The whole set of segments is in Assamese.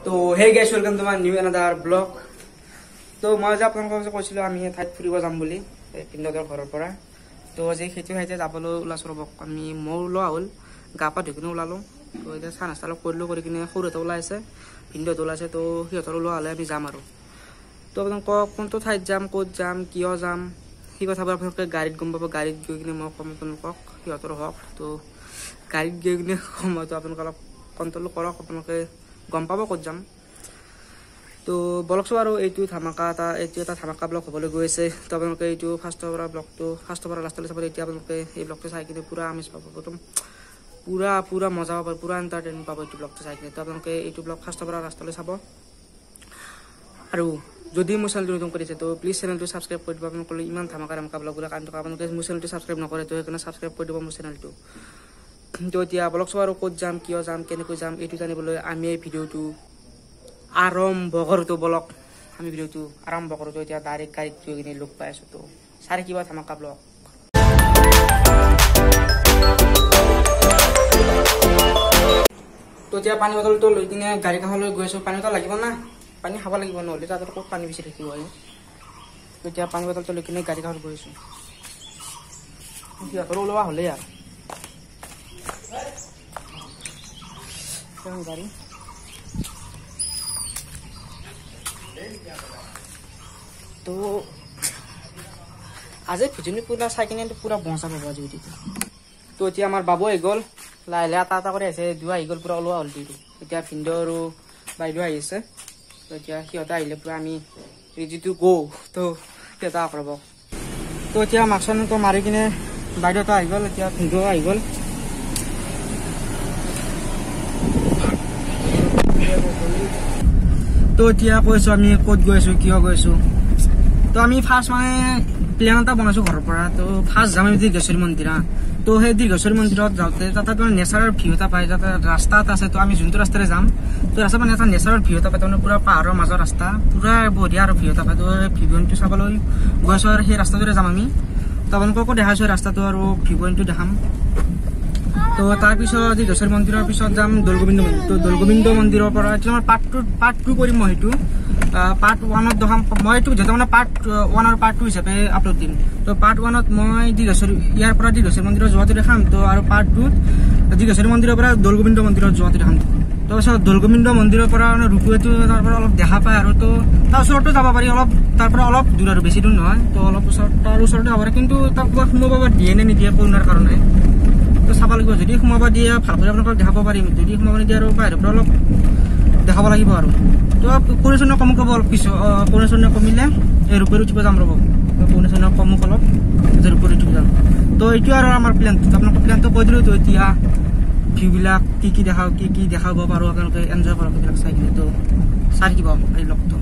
তো hey guys welcome to my new another blog. তো মই যে আপোনালোকক কৈছিলোঁ আমি ঠাইত ফুৰিব যাম বুলি পিণ্ডদৰ ঘৰৰ পৰা। তো আজি সেইটো ঠাইতে যাবলৈ ওলাইছোঁ ৰ'ব। মই ওলোৱা হ'ল গা পা ধুই কিনে ওলালোঁ। তো এতিয়া চাহ নাস্তা অলপ কৰিলোঁ, কৰি কিনে সৰুহঁতে ওলাই আছে, পিণ্ডত ওলাইছে। তো সিহঁতৰ ওলোৱা হ'লে আমি যাম আৰু। তো আপোনালোকক কোনটো ঠাইত যাম, ক'ত যাম, কিয় যাম, সেই কথাবোৰ আপোনালোকে গাড়ীত গম পাব। গাড়ীত গৈ কিনে মই ক'ম আপোনালোকক, সিহঁতৰ হওক। তো গাড়ীত গৈ কিনে সময়টো আপোনালোকে অলপ কণ্ট্ৰল কৰক, আপোনালোকে গম পাব ক'ত যাম। তো বলকচোন আৰু এইটো এটা ধামাকা ব্লগ হ'বলৈ গৈ আছে। তো আপোনালোকে এইটো ফাৰ্ষ্টৰ পৰা লাষ্টলৈ চাব। এতিয়া আপোনালোকে এই ব্লগটো চাই কিনে পুৰা আমেজ পাব, একদম পুৰা মজা পাব, পুৰা এণ্টাৰটেইনমেণ্ট পাব এইটো ব্লগটো চাই কিনে। তো আপোনালোকে এইটো ব্লগ ফাৰ্ষ্টৰ পৰা লাষ্টলৈ চাব। আৰু যদি মোৰ চেনেলটো নতুন কৰিছে তো প্লিজ চেনেলটো ছাবস্ক্ৰাইব কৰি দিব। আপোনালোকে ইমান ধামাকা ব্লগবিলাক আনি থকা, আপোনালোকে মোৰ চেনেলটো ছাবস্ক্ৰাইব নকৰে, তো সেইকাৰণে ছাবস্ক্ৰাইব কৰি দিব মোৰ চেনেলটো। তো এতিয়া বলকচোন আৰু ক'ত যাম, কিয় যাম, কেনেকৈ যাম, এইটো জানিবলৈ আমি এই ভিডিঅ'টো আৰম্ভ কৰোঁতো। বলক আমি ভিডিঅ'টো আৰম্ভ কৰোঁতো। এতিয়া ডাইৰেক্ট গাড়ীত গৈ কিনে লগ পাই আছোঁ। তো চাৰি কিবা ধামাকা ব্লগ। তো এতিয়া পানী বটলটো লৈ কিনে গাড়ী কাষলৈ গৈ আছোঁ। পানী বটল লাগিব না, পানী খাব লাগিব, নহ'লে তাত ক'ত পানী বেছি থাকিব আৰু। তো এতিয়া পানী বটলটো লৈ কিনে গাড়ী কাষত গৈ আছোঁ। সিহঁতৰ ওলোৱা হ'লেই আৰু গাড়ী। তো আজি ভিজনী পুৰা চাই কিনে পুৰা বঞ্চা পাব আজি ভিডিঅ'টো। তো এতিয়া আমাৰ বাবু আহি গ'ল, লাহে লাহে এটা কৰি আহিছে, দুৱা আহি গ'ল, পুৰা ওলোৱা হ'ল দিটো। এতিয়া ভিনদেউ আৰু বাইদেউ আহি আছে। তো এতিয়া সিহঁতে আহিলে পুৰা আমি ৰেডি টু গো। তো সিহঁতে ৰ'ব। তো এতিয়া মাক্সনটো মাৰি কিনে বাইদেউটা আহি গ'ল, এতিয়া ভিনদেউ আহি গ'ল। তো এতিয়া কৈছোঁ আমি ক'ত গৈ আছোঁ, কিয় গৈ আছোঁ। তো আমি ফাৰ্ষ্ট প্লেন এটা বনাইছোঁ ঘৰৰ পৰা। তো ফাৰ্ষ্ট যাম আমি দীৰ্ঘেশ্বৰী মন্দিৰ। তো সেই দীৰ্ঘেশ্বৰী মন্দিৰত যাওঁতে তাতে নেচাৰেল ভিউ এটা পায়, তাতে ৰাস্তা এটা আছে। তো আমি যোনটো ৰাস্তাৰে যাম, তো ৰাস্তা এটা নেচাৰেল ভিউ এটা পায়, তাৰমানে পুৰা পাহাৰৰ মাজৰ ৰাস্তা, পুৰা বঢ়িয়া আৰু ভিউ এটা পায়। তো ভিউ পইণ্টটো চাবলৈ গৈছোঁ আৰু সেই ৰাস্তাটোৰে যাম আমি। তো আপোনালোককো দেখাইছোঁ ৰাস্তাটো আৰু ভিউ পইণ্টটো দেখাম। তো তাৰপিছত দীৰ্ঘেশ্বৰী মন্দিৰৰ পিছত যাম দৌলগোবিন্দ মন্দিৰ। তো দৌলগোবিন্দ মন্দিৰৰ পৰা এতিয়া মই পাৰ্ট 2 কৰিম। মই সেইটো পাৰ্ট 1ত দেখাম। মই এইটো যিহেতু মানে পাৰ্ট 1 আৰু পাৰ্ট 2 হিচাপে আপলোড দিম। তো পাৰ্ট 1ত মই ইয়াৰ পৰা দীৰ্ঘেশ্বৰী মন্দিৰত যোৱাটো দেখাম। তো আৰু পাৰ্ট 2ত দীৰ্ঘেশ্বৰী মন্দিৰৰ পৰা দৌলগোবিন্দ মন্দিৰত যোৱাটো দেখাম। তো পিছত দৌলগোবিন্দ মন্দিৰৰ পৰা ৰূপৱেটো তাৰ পৰা অলপ দেখা পায় আৰু। তো তাৰ ওচৰতো যাব পাৰি, অলপ তাৰ পৰা অলপ দূৰ আৰু বেছি দূৰ নহয়। তো অলপ তাৰ ওচৰতে যাব পাৰি, কিন্তু তাক সোমাব দিয়ে নে নিদিয়ে কৰোণাৰ কাৰণে। তো চাব লাগিব, যদি সোমাব দিয়ে ভালকৈ আপোনালোকক দেখাব পাৰিম, যদি সোমাব নিদিয়ে আৰু বাহিৰৰ পৰা অলপ দেখাব লাগিব আৰু। তো কণীচনী কম ক'ব অলপ পিছত, কণীচনী কমিলে এই ৰূপেৰে উঠিব যাম ৰ'ব। কণীচনী কমক অলপ যে ৰূপেৰে উঠিব যাম। তো এইটো আৰু আমাৰ প্লেনটো, আপোনালোকৰ প্লেনটো কৈ দিলোঁ। তো এতিয়া ভিউবিলাক কি দেখাব পাৰোঁ আপোনালোকে এনজয় কৰক এইবিলাক চাই কিনে। তো চাই থাকিব এই ব্লগটো।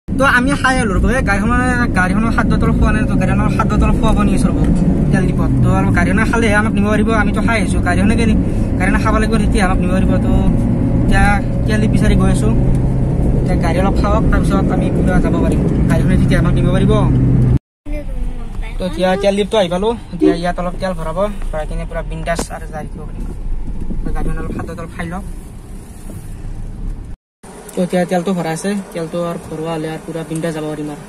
তো আমি খাই হ'লো ৰ'ব। গাড়ীখনৰ খাদ্য তল খোৱা নাই। তো গাড়ীখনৰ খাদ্য তল খোৱাব নি আছোঁ ৰ'ব তেল ডিপত। তো আৰু গাড়ীখনে খালেহে আমাক নিব পাৰিব। আমিতো খাই আহিছোঁ, গাড়ীখনে খাব লাগিব, তেতিয়া আমাক নিব পাৰিব। তো এতিয়া তেল ডিপ বিচাৰি গৈ আছোঁ। এতিয়া গাড়ী অলপ খাওক, তাৰপিছত আমি পুৰা যাব পাৰিম, গাড়ীখনে তেতিয়া আমাক নিব পাৰিব। তো এতিয়া তেল ডিপটো আহি পালোঁ। এতিয়া ইয়াত অলপ তেল ভৰাই কিনে পুৰা বিন্দাছ আৰু যাই থাকিব পাৰিম। গাড়ীখনে অলপ খাদ্য তল খাই লওক। তো এতিয়া তেলটো ভৰাই আছে, তেলটো আৰু ভৰোৱা হ'লে আৰু পুৰা বিন্দাছ যাব পাৰিম আৰু।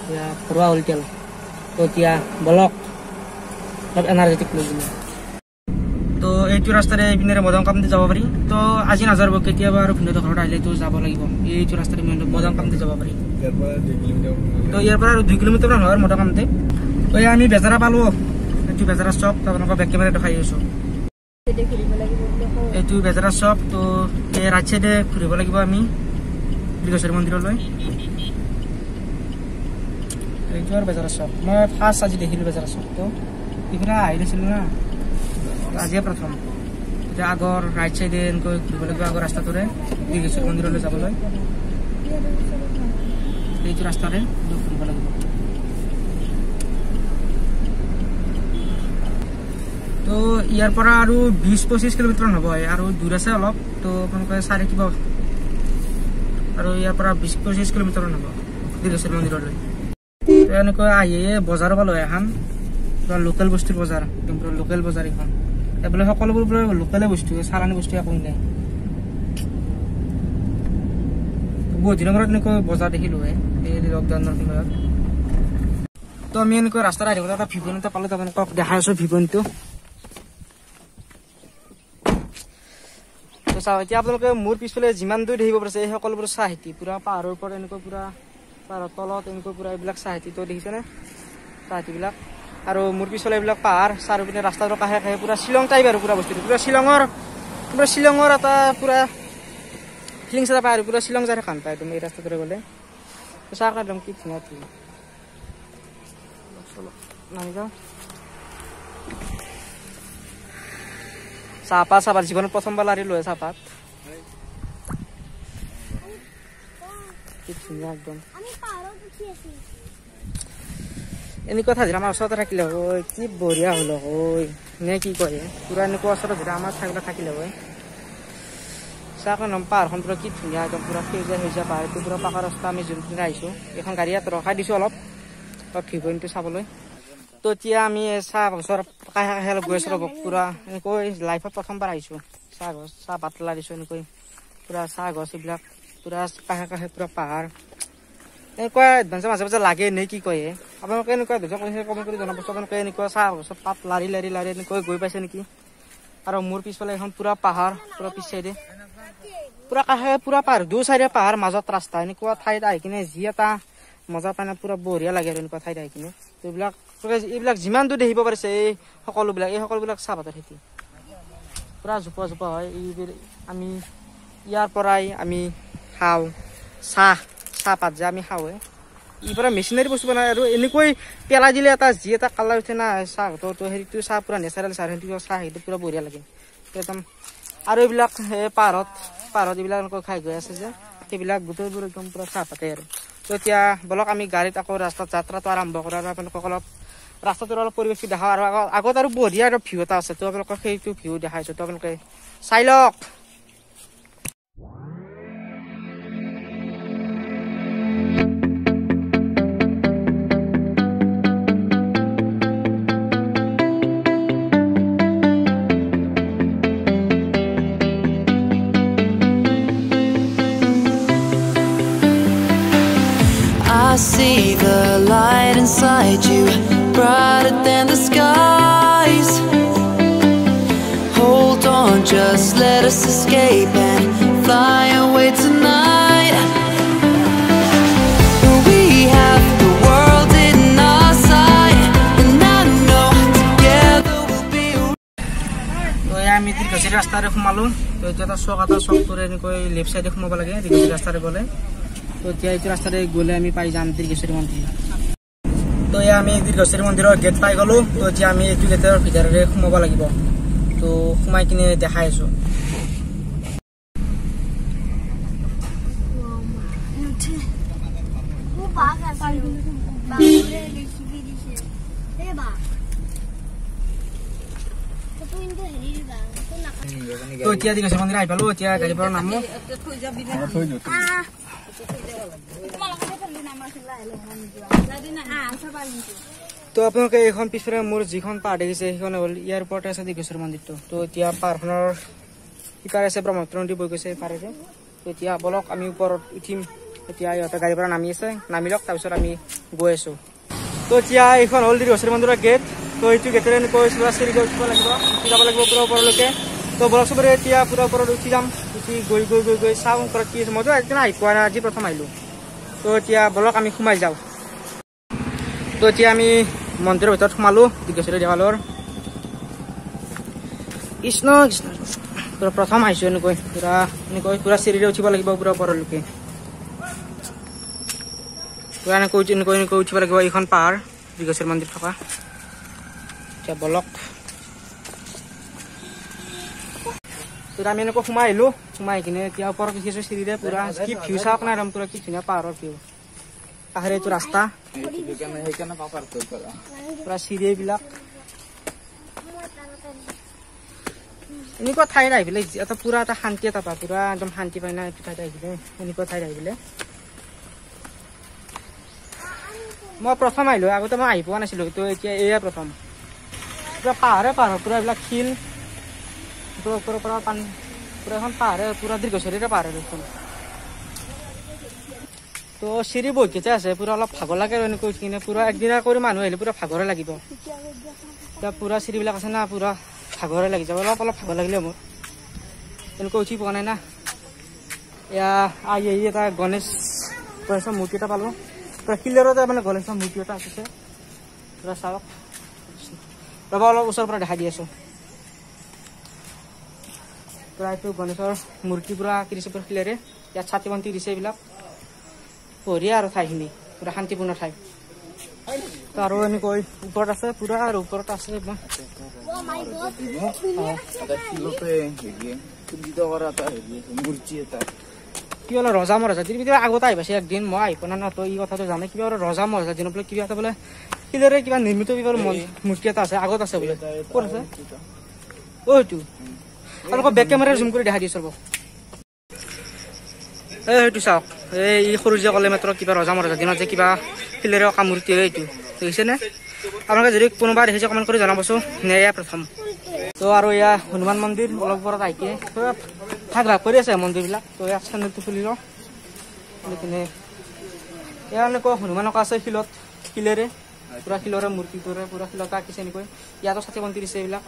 এতিয়া ভৰোৱা হ'ল তেল। তো এতিয়া বলক অলপ এনাৰ্জেটিক লৈ কিনে। তো এইটো ৰাস্তাৰে এইপিনেৰে মদনকামদি যাব পাৰি। তো আজি নাযাব, কেতিয়াবা আৰু ভিনদেউৰ ঘৰত আহিলেতো যাব লাগিব। এইটো ৰাস্তাৰে মদনকামদি যাব পাৰি। তো ইয়াৰ পৰা আৰু 2 কিলোমিটাৰ মান হয় মদনকামদি। তো এয়া আমি বেজাৰা পালোঁ, এইটো বেজাৰা চক। তো আপোনালোকৰ বেক কেমেৰা দেখাই আছোঁ, এইটো বেজাৰা চক। তো এই ৰাইট চাইডে ঘূৰিব লাগিব আমি দীৰ্ঘেশ্বৰী মন্দিৰলৈ। এইটো আৰু বেজাৰা চক। মই ফাৰ্ষ্ট আজি দেখিলোঁ বেজাৰা চকটো, এইপিনে আহি দিছিলোঁ না, আজিয়ে প্ৰথম। এতিয়া আগৰ ৰাইট চাইডে এনেকৈ ঘূৰিব লাগিব, আগৰ ৰাস্তাটোৰে দীৰ্ঘেশ্বৰী মন্দিৰলৈ যাবলৈ। এইটো ৰাস্তাৰে ঘূৰিব লাগিব। তো ইয়াৰ পৰা আৰু 20-25 কিলোমিটাৰ হ'ব আৰু দূৰ আছে অলপ। তো আপোনালোকে চাই থাকিব আৰু ইয়াৰ পৰা 20-25 কিলোমিটাৰ হ'ব দীৰ্ঘেশ্বৰী মন্দিৰলৈ। এনেকৈ আহিয়ে বজাৰৰ পৰা লৈ আহাম পুৰা লোকেল বস্তুৰ বজাৰ একদম পুৰা লোকেল বজাৰ এখন এইবোলে সকলোবোৰ পুৰা লোকেলে বস্তু চালানি বস্তু একো নাই বহুত দিনৰ মূৰত এনেকৈ বজাৰ দেখিলো এই লকডাউনৰ সময়ত তো আমি এনেকৈ ৰাস্তাত আহি এটা ভিভন এটা পালো আপোনালোকক দেখাই আছো ভিভনটো তো চাওঁ এতিয়া আপোনালোকে মোৰ পিছফালে যিমান দূৰ দেখিব পাৰিছে এই সকলোবোৰ চাহ খেতি পুৰা পাহাৰৰ ওপৰত এনেকৈ পুৰা পাহাৰৰ তলত এনেকৈ পুৰা এইবিলাক চাহ খেতি তো দেখিছেনে চাহ খেতিবিলাক আৰু মোৰ পিছফালে এইবিলাক পাহাৰ চাৰিওপিনে ৰাস্তাৰ কাষে কাষে পুৰা শ্বিলং টাইপ আৰু পুৰা বস্তুটো পুৰা শ্বিলঙৰ এটা পুৰা ফিলিংছ এটা পায় আৰু পুৰা শ্বিলং যাই কাম পায় তুমি এই ৰাস্তাটোৰে গ'লে চাহ একদম কি ধুনীয়া নামি যাওঁ চাহপাত জীৱনত প্ৰথমবাৰ লাৰি লৈ চাহপাত কি ধুনীয়া একদম এনেকুৱা ঠাই আমাৰ ওচৰতে থাকিলে হয় কি বঢ়িয়া হ'ল হয় নে কি কয় পুৰা এনেকুৱা ওচৰত যদি আমাৰ ঠাইবিলাক থাকিলে হয় চাহখন পাহাৰখন পুৰা কি ধুনীয়া একদম পুৰা সেউজীয়া পাহাৰটো পুৰা পাকা ৰাস্তা আমি যোনদিনা আহিছোঁ এখন গাড়ী ইয়াত ৰখাই দিছোঁ অলপ ভিভনটো চাবলৈ তো এতিয়া আমি চাহ গছৰ কাষে কাষে অলপ গৈ আছোঁ ৰ'ব পুৰা এনেকৈ লাইফত প্ৰথমবাৰ আহিছোঁ চাহপাত লাৰিছোঁ এনেকৈ পুৰা চাহ গছ এইবিলাক পুৰা কাষে কাষে পুৰা পাহাৰ এনেকুৱা এডভেঞ্চাৰ মাজে মাজে লাগে নে কি কয় আপোনালোকে এনেকুৱা কমেণ্ট কৰি জনাবচোন আপোনালোকে এনেকুৱা চাহ গছত পাত লাৰি এনেকৈ গৈ পাইছে নেকি আৰু মোৰ পিছফালে এখন পুৰা পাহাৰ পুৰা পিছ চাইডে পুৰা কাষে পুৰা পাহাৰ দুই চাইডে পাহাৰ মাজত ৰাস্তা এনেকুৱা ঠাইত আহি কিনে যি এটা মজা পায় না পুৰা বঢ়িয়া লাগে আৰু এনেকুৱা ঠাইত আহি কিনে এইবিলাক যিমান দূৰ দেখিব পাৰিছে এই সকলোবিলাক চাহপাতৰ খেতি পুৰা জোপা হয় এইবোৰ আমি ইয়াৰ পৰাই আমি খাওঁ চাহপাত যে আমি খাওঁ ই পৰা মেচিনাৰী বস্তু বনাই আৰু এনেকৈ পেলাই দিলে এটা যি এটা কালাৰ উঠে না চাহপাতৰ তো সেইটো চাহ পুৰা নেচাৰেল চাহ সেইটো পুৰা বঢ়িয়া লাগে একদম আৰু এইবিলাক পাহাৰত এইবিলাক এনেকৈ খাই গৈ আছে যে সেইবিলাক গোটেইবোৰ একদম পুৰা চাহপাতে আৰু তো এতিয়া বলক আমি গাড়ীত আকৌ ৰাস্তাত যাত্ৰাটো আৰম্ভ কৰাৰ আপোনালোকক অলপ ৰাস্তাটোৰ অলপ পৰিৱেশটো দেখাওঁ আৰু আগত আৰু বঢ়িয়া আৰু ভিউ এটা আছে তো আপোনালোকক সেইটো ভিউ দেখাইছোঁ তো আপোনালোকে চাই লওক I see the light inside you, brighter than the skies. Hold on, just let us escape and fly away tonight. We have the world in our sight, and I know together we'll be. তো আমি দীৰ্ঘচৰী ৰাস্তাৰে সোমালোঁ তো এতিয়া এটা চকটোৰে এনেকৈ লেফ্ট চাইডে সোমাব লাগে দীৰ্ঘচৰী ৰাস্তাৰে গ'লে তো এতিয়া এইটো ৰাস্তাৰে গ'লে আমি পাই যাম দীৰ্ঘচৰী মন্দিৰ তো আমি দীৰ্ঘচৰী মন্দিৰৰ গেট পাই গ'লোঁ তো এতিয়া আমি এইটো গেটৰ ভিতৰেৰে সোমাব লাগিব তো সোমাই কিনে দেখাই আছোঁ তো এতিয়া দীৰ্ঘচৰী মন্দিৰ আহি পালোঁ এতিয়া গাড়ীৰ পৰা নামো তো আপোনালোকে এইখন পিছফালে মোৰ যিখন পাহাৰ দেখিছে সেইখন হ'ল ইয়াৰ ওপৰতে আছে দীৰ্ঘচৰী মন্দিৰটো তো এতিয়া পাহাৰখনৰ সিপাৰে আছে ব্ৰহ্মপুত্ৰ নদী বৈ গৈছে পাৰেৰে তো এতিয়া বলক আমি ওপৰত উঠিম এতিয়া ইহঁতে গাড়ীৰ পৰা নামি আছে নামি লওক তাৰপিছত আমি গৈ আছোঁ তো এতিয়া এইখন হ'ল দীৰ্ঘচৰী মন্দিৰৰ গেট তো এইটো গেটেৰে এনেকৈ চিৰি গৈ উঠিব লাগিব উঠি যাব লাগিব পুৰা ওপৰলৈকে তো বলক চবৰে এতিয়া পুৰা ওপৰত উঠি যাম উঠি গৈ চাওঁ ওপৰত কি আছে মইতো একদিন আহি পোৱা নাই আজি প্ৰথম আহিলোঁ তো এতিয়া বলক আমি সোমাই যাওঁ তো এতিয়া আমি মন্দিৰৰ ভিতৰত সোমালোঁ দীৰ্ঘচৰী দেৱালৰ কৃষ্ণ পুৰা প্ৰথম আহিছোঁ এনেকৈ পুৰা চিৰিৰে উঠিব লাগিব পুৰা ওপৰলৈকে পুৰা এনেকৈ উঠিব লাগিব এইখন পাহাৰ দীৰ্ঘচৰী মন্দিৰ থকা এতিয়া বলক আমি এনেকৈ সোমাই আহিলোঁ সোমাই কিনে এতিয়া ওপৰত উঠিছোঁ চিৰিৰে পুৰা কি ভিউ চাওক নাই পুৰা কি ধুনীয়া পাহাৰৰ ভিউ কাষেৰে এইটো ৰাস্তা পুৰা চিৰি এইবিলাক এনেকুৱা ঠাইত আহি পেলাই এটা পুৰা এটা শান্তি এটা পায় পুৰা একদম শান্তি পায় না এইটো ঠাইত আহি পেলাই এনেকুৱা ঠাইত আহি পেলাই মই প্ৰথম আহিলোঁ আগতে মই আহি পোৱা নাছিলোঁ তো এতিয়া এয়া প্ৰথম পুৰা পাহাৰে পাহাৰ পুৰা এইবিলাক শিল ওপৰৰ পৰা পানী পুৰা এখন পাহাৰে পুৰা দীৰ্ঘচৰীৰে পাহাৰে দেখোন তো চিৰি বহুত কেইটা আছে পুৰা অলপ ভাগৰ লাগে এনেকৈ উঠি কিনে পুৰা একদিনা কৰি মানুহ আহিলে পুৰা ভাগৰে লাগিব এতিয়া পুৰা চিৰিবিলাক আছে না পুৰা ভাগৰে লাগি যাব অলপ ভাগৰ লাগিলে মোৰ এনেকৈ উঠি পোৱা নাই না এয়া আহি এটা গণেশ মূৰ্তি এটা পালোঁ পুৰা শিলৰতে মানে গণেশৰ মূৰ্তি এটা আছে পুৰা চাওক ৰ'বা অলপ ওচৰৰ পৰা দেখাই দি আছোঁ পুৰা এইটো গণেশৰ মূৰ্তি পুৰা কিনিছে পুৰা শিলেৰে ইয়াত ছাতি বন্তি দিছে এইবিলাক বঢ়িয়া আৰু ঠাইখিনি পুৰা শান্তিপূৰ্ণ ঠাই তো আৰু এনেকৈ ওপৰত আছে পুৰা আৰু ওপৰত আছে কি বোলে ৰজা মহাৰাজা দিনৰ আগতে আহি পাইছে একদিন মই আহি পোৱা নাই তো এই কথাটো জানে কিবা ৰজা মহাৰাজা দিনত বোলে কিবা এটা বোলে শিলেৰে কিবা নিৰ্মিত কিবা মূৰ্তি এটা আছে আগত আছে বোলে ক'ত আছে এইটো আৰু বেক কেমেৰা জুম কৰি দেখাই দিছোঁ ৰ'ব সেইটো চাওক এই সৰু যে ক'লে মাত্ৰ কিবা ৰজা মহাৰাজা দিনত যে কিবা শিলেৰে অঁকা মূৰ্তি এইটো দেখিছেনে আপোনালোকে যদি কোনোবা দেখিছে কমেণ্ট কৰি জনাবচোন নে এয়া প্ৰথম তো আৰু এয়া হনুমান মন্দিৰ অলপ ওপৰত আহিকে ভাগ ভাগ কৰি আছে মন্দিৰবিলাক তো ইয়াত চেনেলটো খুলি লওঁ কিনে এয়া এনেকুৱা হনুমান অঁকা আছে শিলেৰে পুৰা শিলৰে মূৰ্তিটোৰে পুৰা শিলত আঁকিছে এনেকৈ ইয়াতো ছাতি বন্তি দিছে এইবিলাক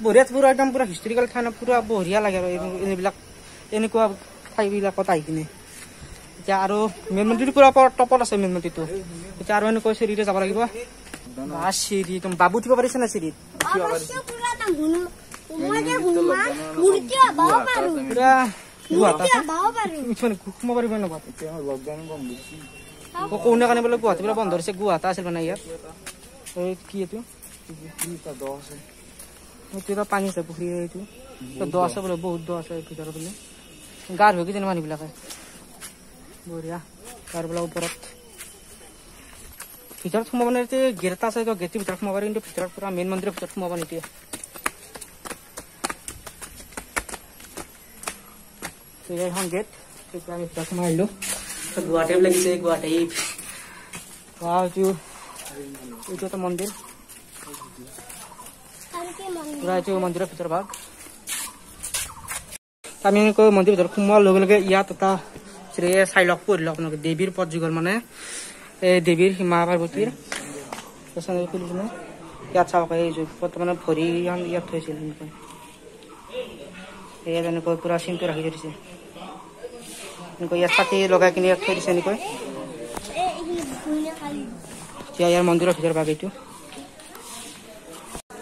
বঢ়িয়া পুৰা একদম পুৰা হিষ্টৰিকেল ঠাই পুৰা বঢ়িয়া লাগে আৰু এইবিলাক এনেকুৱা ঠাইবিলাকত আহি কিনে এতিয়া আৰু মেইন মন্দিৰটো পুৰা টপত আছে মেইন মন্দিৰটো এতিয়া আৰু এনেকৈ চিৰিতে যাব লাগিব চিৰি বাবু উঠিব পাৰিছে না চিৰিত সোমাব পাৰিব কোনে কাৰণে বোলে গুৱাহাটী পৰা বন্ধ দিছে গুৱাহাটী আছিল মানে ইয়াত কি এইটো এটা পানী আছে পুখুৰী এইটো দ আছে বোলে বহুত দ আছে ভিতৰত বোলে গা ধুই কিনে মানুহবিলাকে বঢ়িয়া তাৰ বোলে ওপৰত ভিতৰত সোমাব নিদিয়ে গেট এটা আছে গেটৰ ভিতৰত সোমাব পাৰি কিন্তু ভিতৰত পুৰা মেইন মন্দিৰৰ ভিতৰত সোমাব নিদিয়ে এখন গেট আমি ভিতৰত সোমাই আহিলোঁ গুৱাহাটী লাগিছে গুৱাহাটী এইটো এটা মন্দিৰ পুৰা এইটো মন্দিৰৰ ভিতৰ ভাগ আমি এনেকৈ মন্দিৰৰ ভিতৰত সোমোৱাৰ লগে লগে ইয়াত এটা চাই লওক পঢ়ি লওক আপোনালোকে দেৱীৰ পদ যুগৰ মানে এই দেৱীৰ মা পাৰ্বতীৰ ইয়াত চাওক এই বৰ্তমানে ভৰি ইয়াত থৈছিল এনেকৈ ইয়াত এনেকৈ পুৰা চিনটো ৰাখি থৈ দিছে এনেকৈ ইয়াত ছাতি লগাই কিনে ইয়াত থৈ দিছে এনেকৈ এতিয়া ইয়াৰ মন্দিৰৰ ভিতৰ ভাগ এইটো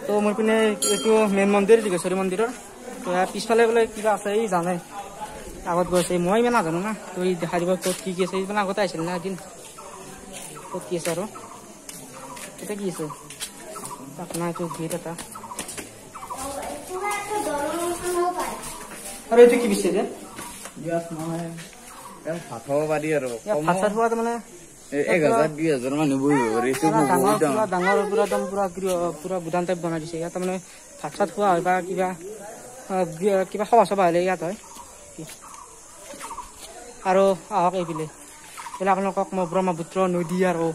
তো মোৰ পিনে এইটো মেইন মন্দিৰ দীঘেশ্বৰী মন্দিৰৰ তো ইয়াৰ পিছফালে বোলে কিবা আছে এই জানে আগত গৈছে মই ইমান নাজানো না তো এই দেখা দিব ক'ত কি আছে ইমান আগতে আহিছিল না এদিন ক'ত কি আছে আৰু এতিয়া কি আছে আপোনাৰ এইটো গেট এটা আৰু এইটো কি বিচাৰে যে ভাত খাব পাৰি আৰু ভাত চাত খোৱা মানে 1000-2000 মানুহ বহিব পাৰি ডাঙৰ পুৰা একদম পুৰা গুদাম টাইপ বনাই দিছে ইয়াত মানে ভাত চাত খোৱা হয় বা কিবা সভা চভা হ'লে ইয়াত হয় আৰু আহক এইপিনে আপোনালোকক মই ব্ৰহ্মপুত্ৰ নদী আৰু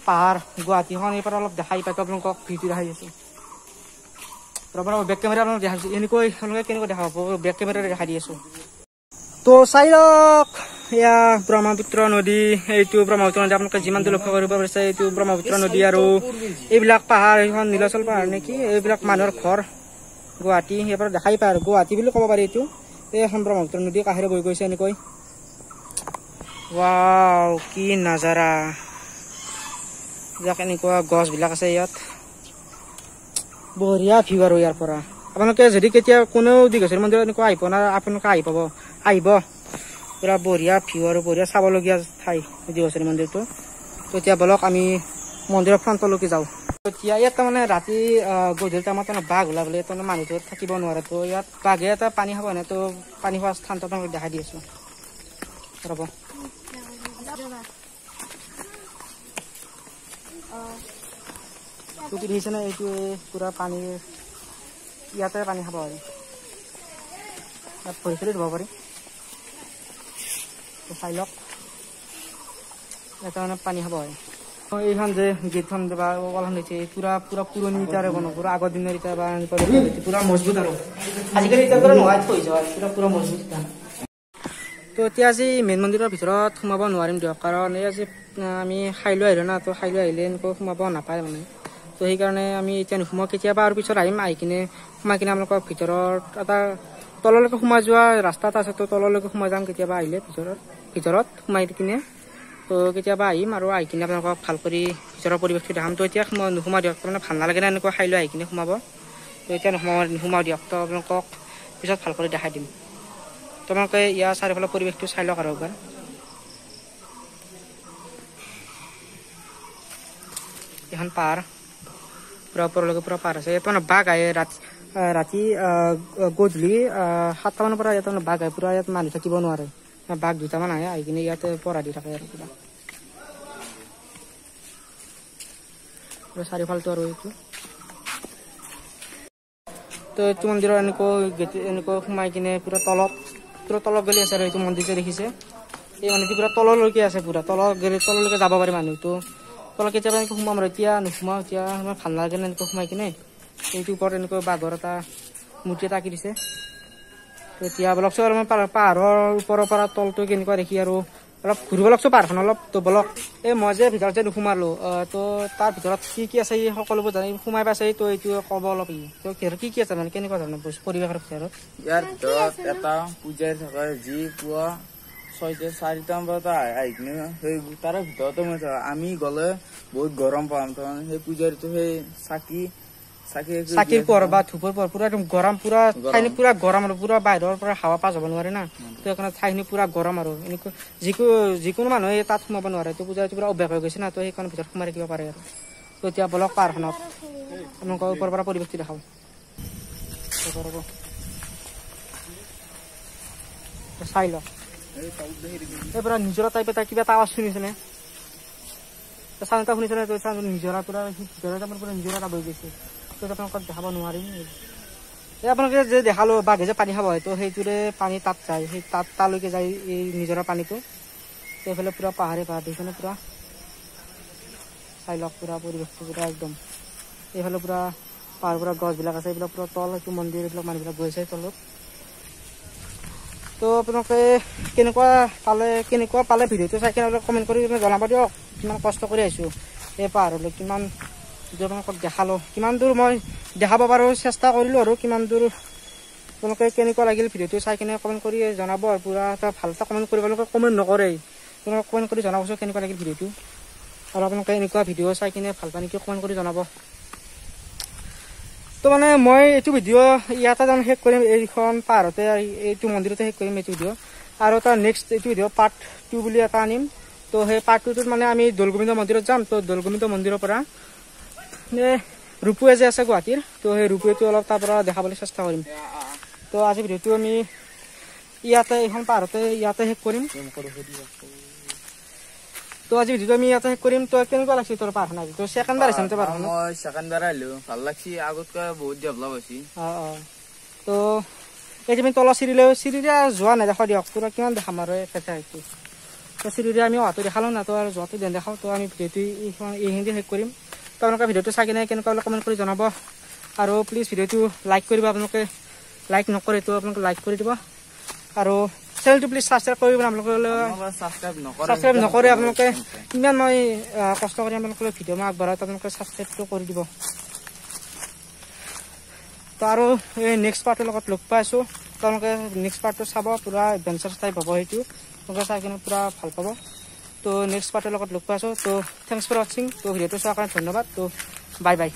পাহাৰ গুৱাহাটীখন এইবাৰ অলপ দেখাই পাইতো আপোনালোকক ভিডিঅ' দেখাই আছোঁ বেক কেমেৰা আপোনালোক দেখাইছোঁ এনেকৈ আপোনালোকে কেনেকৈ দেখা পাব বেক কেমেৰাৰে দেখাই দি আছোঁ তো চাই লওক এয়া ব্ৰহ্মপুত্ৰ নদী এইটো ব্ৰহ্মপুত্ৰ নদী আপোনালোকে যিমান দূৰ লক্ষ্য কৰিব পাৰিছে এইটো ব্ৰহ্মপুত্ৰ নদী আৰু এইবিলাক পাহাৰ এইখন নীলাচল পাহাৰ নেকি এইবিলাক মানুহৰ ঘৰ গুৱাহাটী এইবাৰ দেখাই পায় আৰু গুৱাহাটী বুলি ক'ব পাৰি এইটো এইখন ব্ৰহ্মপুত্ৰ নদী কাষেৰে বৈ গৈছে এনেকৈ ৱাও কি নাজাৰা ইয়াক এনেকুৱা গছবিলাক আছে ইয়াত বঢ়িয়া ভিউ আৰু ইয়াৰ পৰা আপোনালোকে যদি কেতিয়া কোনেও দীঘেশ্বৰী মন্দিৰত এনেকুৱা আহিব না আপোনালোকে আহিব পুৰা বঢ়িয়া ভিউ আৰু বঢ়িয়া চাবলগীয়া ঠাই দীঘেশ্বৰী মন্দিৰটো তেতিয়া বলক আমি মন্দিৰৰ ফ্ৰণ্টলৈকে যাওঁ এতিয়া ইয়াত তাৰমানে ৰাতি গধূলি টাইমত বাঘ ওলা বোলে তাৰমানে মানুহটো থাকিব নোৱাৰে তো ইয়াত বাঘে এটা পানী খাব নাই তো পানী খোৱা স্থানটো আপোনালোকে দেখাই দি আছোঁ ৰ'ব টুপি দিছে না এইটো পুৰা পানী ইয়াতে পানী খাব পাৰি ইয়াত ভৰি চৰি ধুব পাৰি চাই লওক ইয়াতে মানে পানী খাব পাৰি এইখন যে গেটখন বা ৱালখন হৈছে পুৰা পুৰা পুৰণি ইটাৰে বনোৱা পুৰা আগৰ দিনৰ ইটা বা পুৰা মজবুত আৰু আজিকালি ইটা পৰা নোহাই থৈ যায় পুৰা মজবুত ইটা তো এতিয়া আজি মেইন মন্দিৰৰ ভিতৰত সোমাব নোৱাৰিম দিয়ক কাৰণ এই আজি আমি খাই লৈ আহিলোঁ না তো খাই লৈ আহিলে এনেকৈ সোমাব নাপায় মানে তো সেইকাৰণে আমি এতিয়া নোসোমাওঁ কেতিয়াবা আৰু পিছত আহিম আহি কিনে সোমাই কিনে আপোনালোকক ভিতৰত এটা তললৈকে সোমাই যোৱা ৰাস্তা এটা আছে তো তললৈকে সোমাই যাম কেতিয়াবা আহিলে ভিতৰত সোমাই কিনে তো কেতিয়াবা আহিম আৰু আহি কিনে আপোনালোকক ভাল কৰি ভিতৰৰ পৰিৱেশটো দেখাম তো এতিয়া নোসোমাওঁ দিয়ক তাৰমানে ভাল নালাগে না এনেকুৱা খাই লৈ আহি কিনে সোমাব তো এতিয়া নোসোমাওঁ দিয়ক তো আপোনালোকক পিছত ভাল কৰি দেখাই দিম তোমালোকে ইয়াৰ চাৰিওফালৰ পৰিৱেশটো চাই লওক আৰু এবাৰ এখন পাহাৰ পুৰা ওপৰলৈকে পুৰা পাহাৰ আছে ইয়াত মানে বাঘ আহে ৰাতি গধূলি 7টা মানৰ পৰা ইয়াত বাঘ আহে পুৰা ইয়াত মানুহ থাকিব নোৱাৰে বাঘ 2টামান আহে আহি কিনে ইয়াতে পঢ়া দি থাকে আৰু কিবা চাৰিওফালটো আৰু এইটো তো এইটো মন্দিৰৰ এনেকৈ সোমাই কিনে পুৰা তলত গলি আছে আৰু এইটো মন্দিৰ যে দেখিছে এই মন্দিৰটো পুৰা তললৈকে আছে পুৰা তললৈকে যাব পাৰে মানুহটো তলত কেতিয়াবা এনেকৈ সোমাম আৰু এতিয়া নোসোমাওঁ এতিয়া ভাল নালাগে না এনেকৈ সোমাই কিনে এইটো ওপৰত এনেকৈ বাঘৰ এটা মূৰ্তি এটা আঁকি দিছে এতিয়া বলকচোন অলপমান পাহাৰৰ ওপৰৰ পৰা তলটো কেনেকুৱা দেখি আৰু অলপ ঘূৰিব লাগছো পাহাৰখন অলপ তো বলক এই মই যে ভিতৰত যে নোসোমালো তো তাৰ ভিতৰত কি আছে এই সকলোবোৰ জানি সোমাই পাইছে তো এইটো ক'ব অলপ তো কি আছে মানে কেনেকুৱা ধৰণৰ পৰিৱেশৰ ভিতৰত ইয়াৰ ভিতৰত এটা পূজাৰী থাকে যি পুৱা 4টা বজাত আহি কিনে সেই তাৰে ভিতৰতে মই আমি গ'লে বহুত গৰম পাম তাৰমানে সেই পূজাৰীটো সেই চাকিৰ পোহৰ বা ধূপৰ পোহৰ পুৰা একদম গৰম পুৰা ঠাইখিনি পুৰা গৰম আৰু পুৰা বাহিৰৰ পৰা হাৱা পাছ হ'ব নোৱাৰে না তো সেইকাৰণে ঠাইখিনি পুৰা গৰম আৰু এনেকৈ যিকোনো মানুহে তাত সোমাব নোৱাৰে তো পূজাৰীটো পুৰা অভ্যাস হৈ গৈছে না তো সেইকাৰণে ভিতৰত সোমাই থাকিব পাৰে আৰু তো এতিয়া বলক পাহাৰখনত আপোনালোকৰ ওপৰৰ পৰা পৰিৱেশটো দেখাওঁ চাই লওক এই পুৰা নিজৰা টাইপ এটা কিবা এটা আৱাজ শুনিছেনে চাউণ্ড এটা শুনিছেনে তো নিজৰা পুৰা পুৰা নিজৰা এটা বৈ গৈছে তো আপোনালোকক দেখাব নোৱাৰিম এই আপোনালোকে যে দেখালো বাঘে যে পানী খাব হয় তো সেইটোৰে পানী তাত যায় সেই তালৈকে যায় এই নিজৰা পানীটো তো এইফালে পুৰা পাহাৰ দেখিছেনে পুৰা চাই লওক পুৰা পৰিৱেশটো পুৰা একদম এইফালে পুৰা পাহাৰ পুৰা গছবিলাক আছে এইবিলাক পুৰা তল এইটো মন্দিৰ এইবিলাক মানুহবিলাক গৈছে তলত তো আপোনালোকে কেনেকুৱা পালে ভিডিঅ'টো চাই কিনে কমেণ্ট কৰি জনাব দিয়ক কিমান কষ্ট কৰি আহিছোঁ এই পাহাৰলৈ কিমান আপোনালোকক দেখালোঁ কিমান দূৰ মই দেখাব পাৰোঁ চেষ্টা কৰিলোঁ আৰু কিমান দূৰ আপোনালোকে কেনেকুৱা লাগিল ভিডিঅ'টো চাই কিনে কমেণ্ট কৰি জনাব আৰু পুৰা এটা ভাল এটা কমেণ্ট কৰিব আপোনালোকে কমেণ্ট নকৰে আপোনালোকে কমেণ্ট কৰি জনাবচোন কেনেকুৱা লাগিল ভিডিঅ'টো আৰু আপোনালোকে এনেকুৱা ভিডিঅ' চাই কিনে ভাল পায় নেকি কমেণ্ট কৰি জনাব তো মানে মই এইটো ভিডিঅ' ইয়াতে যেন শেষ কৰিম এইখন পাহাৰতে এইটো মন্দিৰতে শেষ কৰিম এইটো ভিডিঅ' আৰু এটা নেক্সট এইটো ভিডিঅ' পাৰ্ট 2 বুলি এটা আনিম তো সেই পাৰ্ট 2টোত মানে আমি দৌলগোবিন্দ মন্দিৰত যাম তো দৌলগোবিন্দ মন্দিৰৰ পৰা ৰূপৱে যে আছে গুৱাহাটীৰ তো সেই ৰূপৱেটো অলপ তাৰ পৰা দেখাবলৈ চেষ্টা কৰিম তো আজি ভিডিঅ'টো আমি ইয়াতে এইখন পাহাৰতে ইয়াতে শেষ কৰিম তো আজি ভিডিঅ'টো আমি ইয়াতে শেষ কৰিম তো কেনেকুৱা লাগছে তোৰ পাহাৰখন আজি তো সেকেন্ডবাৰ আহিছে তো পাহাৰখন মই সেকেন্ডবাৰ আহিলো ভাল লাগছি আগতকৈ বহুত ডেভেলপ হৈছে তো এই তুমি তলৰ চিৰিলে যোৱা নেদেখা দিয়ক পুৰা কিমান দেখাম আৰু একেটা সেইটো তো চিৰিৰে আমি অহাটো দেখালোঁ না তো আৰু যোৱাটো দেখাওঁ তো আমি ভিডিঅ'টো এইখিনি শেষ কৰিম তো আপোনালোকে ভিডিঅ'টো চাই কিনে কেনেকুৱা হ'লে কমেণ্ট কৰি জনাব আৰু প্লিজ ভিডিঅ'টো লাইক কৰিব আপোনালোকে লাইক নকৰে তো আপোনালোকে লাইক কৰি দিব আৰু চেনেলটো প্লিজ ছাবস্ক্ৰাইব কৰিব ছাবস্ক্ৰাইব নকৰে আপোনালোকে ইমান মই কষ্ট কৰি আপোনালোকে ভিডিঅ' মই আগবঢ়াওঁ আপোনালোকে ছাবস্ক্ৰাইবটো কৰি দিব তো আৰু এই নেক্সট পাৰ্টৰ লগত লগ পাই আছোঁ তেওঁলোকে নেক্সট পাৰ্টটো চাব পুৰা এডভেঞ্চাৰ টাইপ হ'ব সেইটো আপোনালোকে চাই কিনে পুৰা ভাল পাব তো নেক্সট পাৰ্টৰ লগত লগ পাই আছোঁ তো থেংকছ ফৰ ৱাচিং তো ভিডিঅ'টো চোৱাৰ কাৰণে ধন্যবাদ তো বাই বাই